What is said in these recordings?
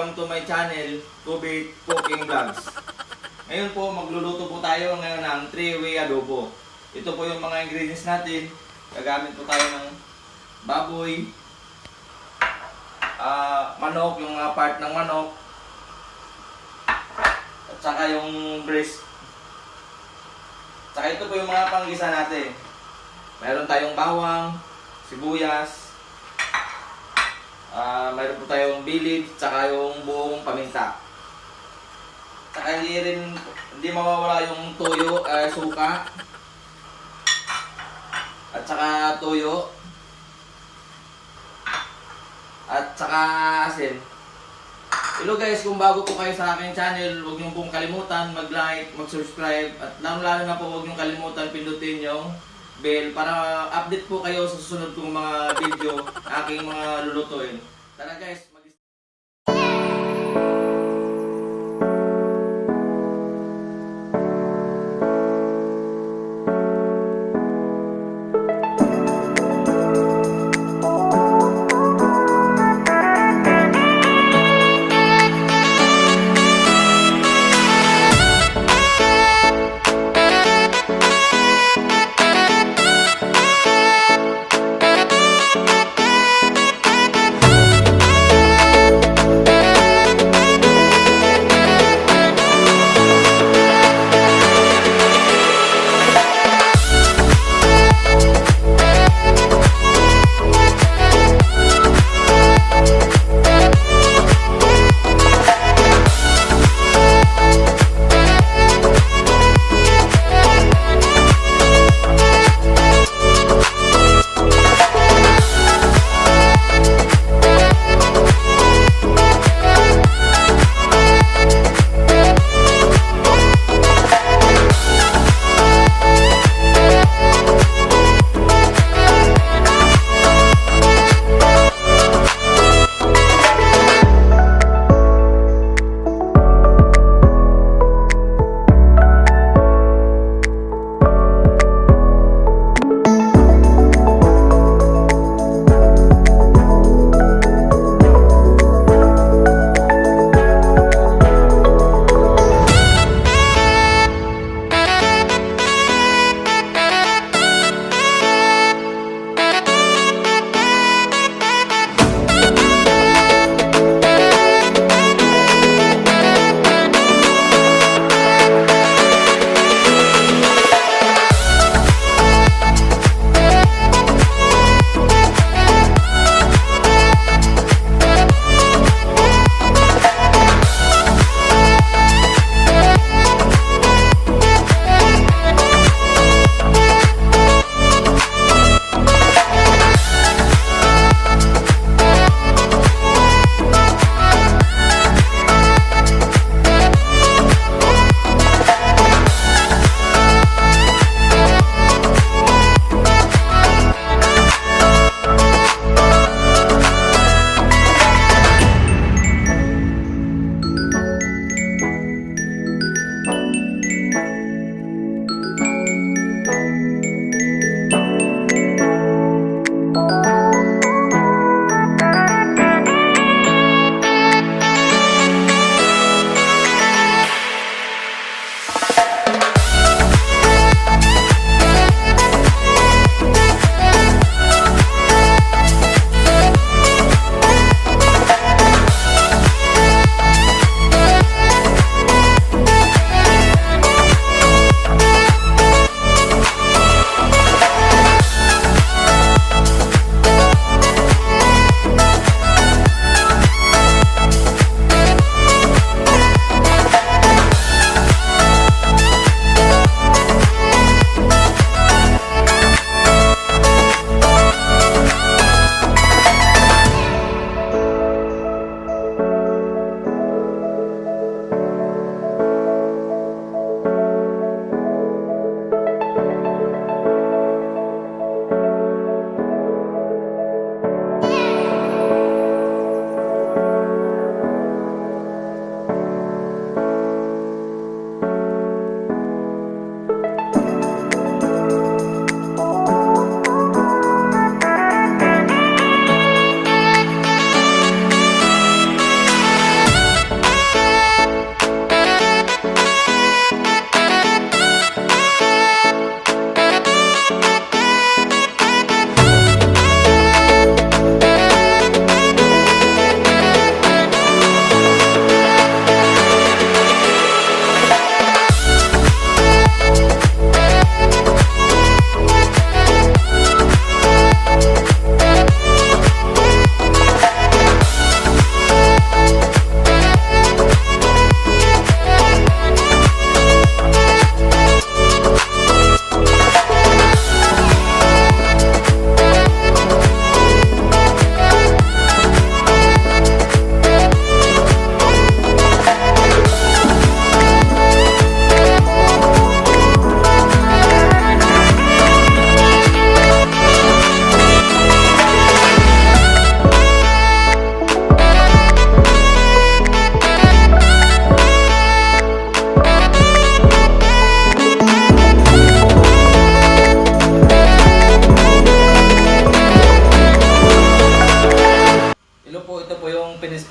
welcome to my channel, Kubit Cooking Vlogs. Ngayon po, magluluto po tayo ngayon ng 3-way adobo. Ito po yung mga ingredients natin. Gagamit po tayo ng baboy, manok, yung mga part ng manok, at saka yung breast. Saka ito po yung mga panggisa natin. Mayroon tayong bawang, sibuyas, mayroon po tayong bilid, saka yung buong paminta. Saka hindi mawawala yung toyo, suka, at saka toyo, at saka asin. Hello guys, kung bago po kayo sa aking channel, huwag niyo pong kalimutan mag-like, mag-subscribe, at lalo na po huwag niyo kalimutan pindutin yung bell para update po kayo sa susunod kong mga video, aking mga lulutuin. Tara guys,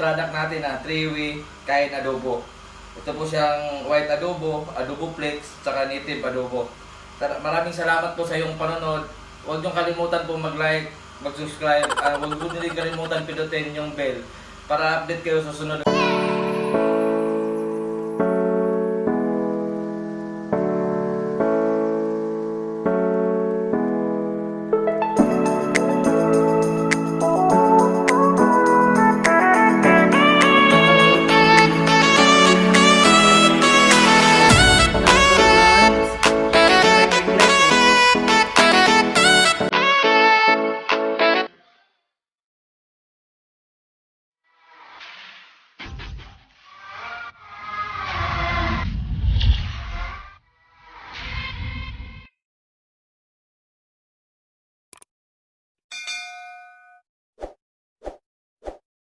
product natin na 3-way kain adobo. Ito po siyang white adobo, adobo flakes, tsaka native adobo. Maraming salamat po sa iyong panonood. Huwag niyong kalimutan po mag-like, mag-subscribe. Huwag nyo rin kalimutan pindutin yung bell para update kayo sa sunod.